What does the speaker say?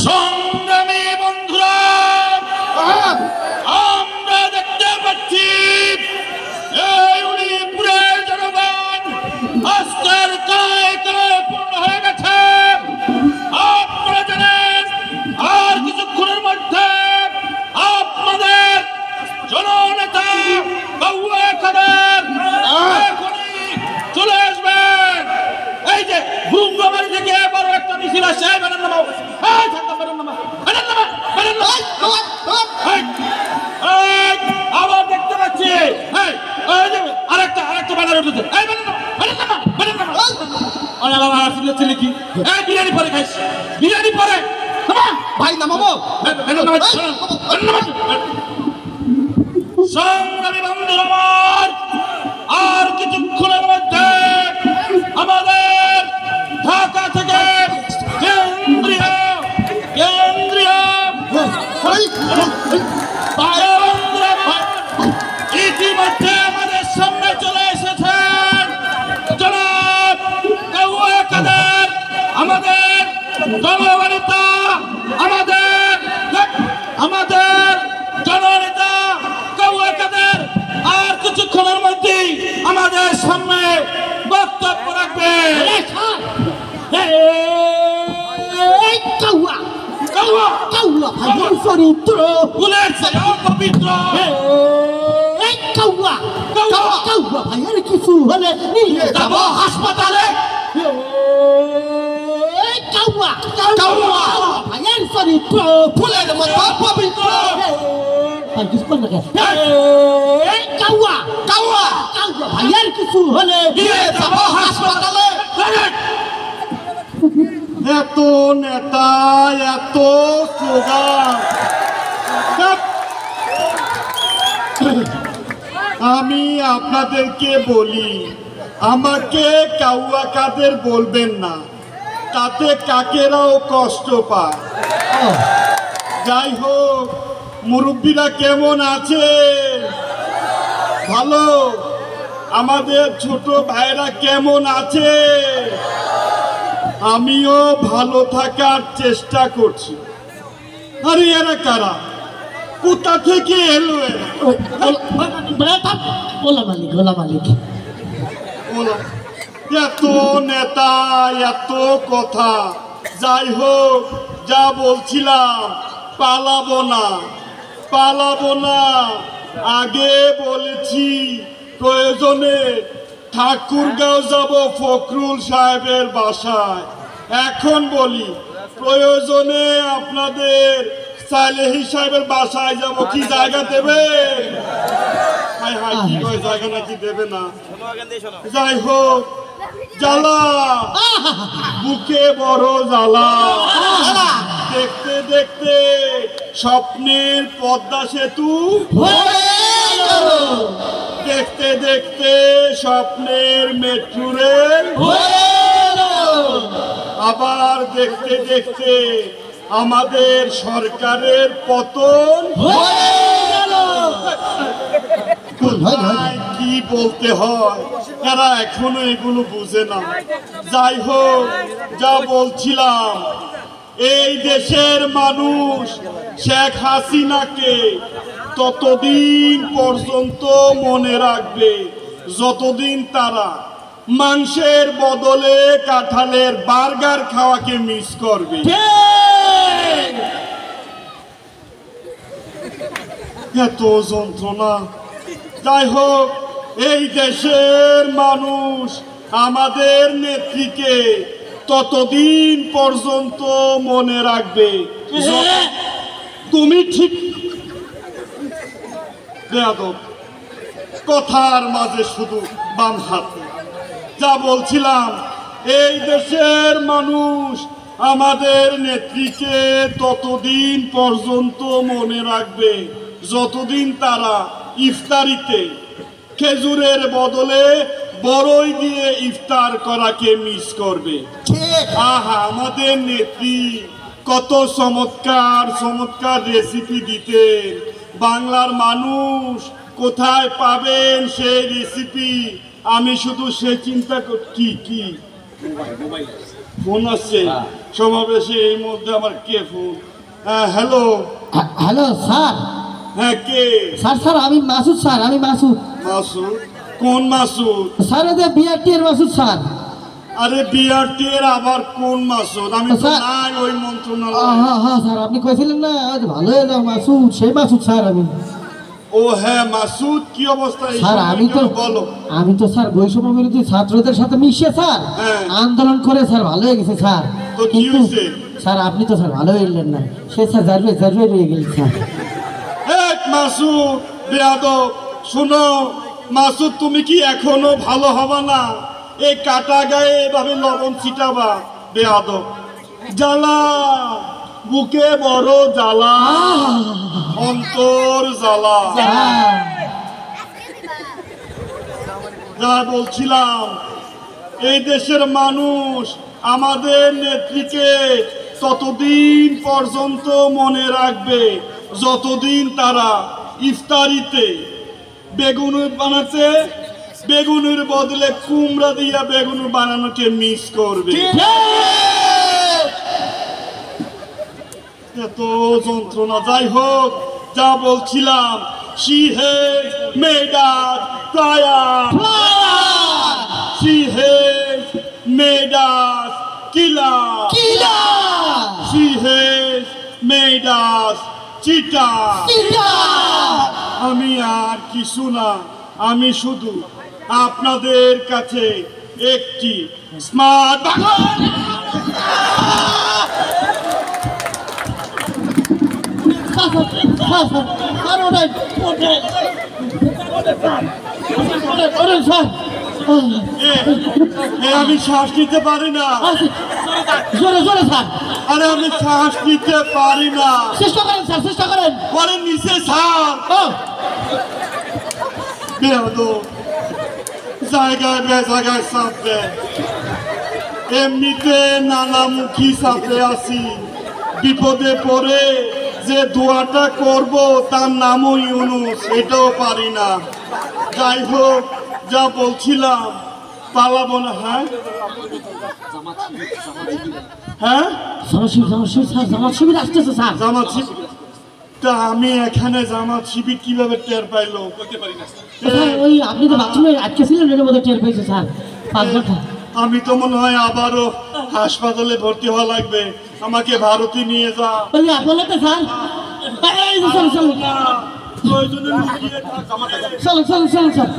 সংগ্রামী বন্ধুরা, আমরা দেখতে পাচ্ছি এই উলিপুরের জনগণ আজকের কায় পূর্ণ হয়ে গেছে। আপনারা জানেন আর কিছুক্ষণের মধ্যে আপনাদের জননেতা কাউয়া কাদের চলে আসবেন। এই যে ভুঙ্গমারি থেকে বড় একটা মিছিল আসছে, ম্যাডাম নামাও, আবার দেখতে পাচ্ছি আরেকটা ব্যানার উঠেছে। কি বিরিয়ানি পরে খাইস, বিরিয়ানি পরে ভাই নামাবো। সংগ্রামী বন্ধুরা আমার, আর কিছুক্ষণের মধ্যে আমাদের ঢাকা থেকে কেন্দ্রীয় ইতিমধ্যে আমাদের সামনে চলে এসেছেন জনাব কাউয়া কাদের, আমাদের জননেতা, আমাদের জননেতা কাউয়া কাদের আর কিছুক্ষণের মধ্যেই আমাদের সামনে বক্তব্য রাখবে। চরিত্র পবিত্র ভাইয়ের কিছু হলে নিয়ে যাব হাসপাতালে। ভাইয়ের চরিত্র ফুলের মতো পবিত্র। ভাইয়ের কিছু হলে নিয়ে যাব হাসপাতালে। এত নেতা, এত স্লোগান, আমি আপনাদেরকে বলি, আমাকে কাউয়া কাদের বলবেন না, তাতে কাকেরাও কষ্ট পায়। যাই হোক, মুরব্বীরা কেমন আছে? ভালো? আমাদের ছোট ভাইরা কেমন আছে? আমিও ভালো থাকার চেষ্টা করছি। আরে এরা কারা, কোথা থেকে এলো এরা? ওলা মালিক এত নেতা, এত কথা। যাই হোক, যা বলছিলাম, পালাবো না। আগে বলেছি প্রয়োজনে ঠাকুরগাঁও যাব ফখরুল সাহেবের বাসায়। এখন বলি প্রয়োজনে আপনাদের সালেহী সাহেবের বাসায় যাব। কি জায়গা দেবে? কি কয়, জায়গা নাকি দেবে না? যাই হোক, জ্বালা বুকে বড় জ্বালা। দেখতে দেখতে স্বপ্নের পদ্মা সেতু, দেখতে দেখতে স্বপ্নের মেট্রো রেল, আবার দেখতে দেখতে আমাদের সরকারের পতন। কি বলতে হয়, এরা এখনো এগুলো বুঝে না। যাই হোক, যা বলছিলাম, এই দেশের মানুষ শেখ হাসিনাকে ততদিন পর্যন্ত মনে রাখবে যতদিন তারা মাংসের বদলে কাঁঠালের বার্গার খাওয়াকে মিস করবে। এত যন্ত্রণা। যাই হোক, এই দেশের মানুষ আমাদের নেত্রীকে ততদিন পর্যন্ত মনে রাখবে। তুমি ঠিক বেয়াদব, কথার মাঝে শুধু বাম হাতে। যা বলছিলাম, এই দেশের মানুষ আমাদের নেত্রীকে ততদিন পর্যন্ত মনে রাখবে যতদিন তারা ইফতারিতে খেজুরের বদলে বড়ই দিয়ে ইফতার করাকে মিস করবে। আহা, আমাদের নেত্রী কত চমৎকার রেসিপি দিতেন। বাংলার মানুষ কোথায় পাবেন সেই রেসিপি? আমি শুধু সে চিন্তা কি কি ফোন আসছে সমাবেশে, এই মধ্যে আমার কে ফোন? হ্যাঁ হ্যালো, হ্যালো স্যার। হ্যাঁ কে? স্যার আমি মাসুদ স্যার, আমি মাসুদ। মাসুদ? কোন মাসুদ? স্যার ওদের বিআরটি এর মাসুদ স্যার। আরে বিআরটি এর আবার কোন মাসুদ? আমি তো স্যার। নাই ওই মন্ত্রণালয়। হ্যাঁ স্যার, আপনি কইছিলেন না আজ ভালো হয়ে যাও মাসুদ, সেই মাসুদ স্যার আমি। ও হ্যাঁ মাসুদ, কি অবস্থা? এই স্যার সময় আমি তো কেন বলো? আমি তো স্যার বৈষম্য বিরোধী ছাত্রদের সাথে মিশে স্যার হ্যাঁ। আন্দোলন করে স্যার ভালো হয়ে গেছে স্যার। তো কি কিন্তু হয়েছে? স্যার আপনি তো স্যার ভালো হইলেন না, সে স্যার জারবে রয়ে গেলেন স্যার। এক মাসুদ বেয়াদব, শোনো মাসুদ, তুমি কি এখনো ভালো হবা না? এই কাটা গায়ে এভাবে লবণ ছিটাবা? বেয়াদব, জ্বালা বুকে বড় জ্বালা, অন্তর জ্বালা। যা বলছিলাম, এই দেশের মানুষ আমাদের নেত্রীকে ততদিন পর্যন্ত মনে রাখবে যতদিন তারা ইফতারিতে বেগুন বানাতে বেগুনের বদলে কুমড়া দিয়া বেগুন বানানোকে মিস করবে। এত যন্ত্রণা। যাই হোক, যা বলছিলাম, she has made us fire, she has made us killer, she has made us cheater. আমি আর কিছু না, আমি শুধু আপনাদের কাছে একটি স্মার্ট আমি শ্বাস নিতে পারি না। জোরে জোরে স্যার, আরে আমি শ্বাস নিতে পারি না। চেষ্টা করেন স্যার, চেষ্টা করেন। পরে নিচে ছাড়। বেয়াদব, জায়গায় জায়গায় চাপ দেয়। এমনিতে নানামুখী চাপে আছি, বিপদে পড়ে যে দোয়াটা করব তার নামও ইউনুস, এটাও পারি না। যাই হোক, যা বলছিলাম, পালাবো না। হ্যাঁ হ্যাঁ, জামাত শিবির আসতেছে স্যার। জামাত শিবির? তা আমি এখানে জামাত শিবির কিভাবে টের পাইলো? স্যার, ওই আপনি তো বাথরুমে আটকে ছিলেন, এর মধ্যে টের পেয়েছে স্যার। 5 ঘন্টা। আমি তো মনে হয় আবারও হাসপাতালে ভর্তি হওয়া লাগবে। আমাকে ভারতে নিয়ে যা। বলি বলতে স্যার, এই যে চলো চলো প্রয়োজনে লুকিয়ে থাক। চলো চলো চলো স্যার।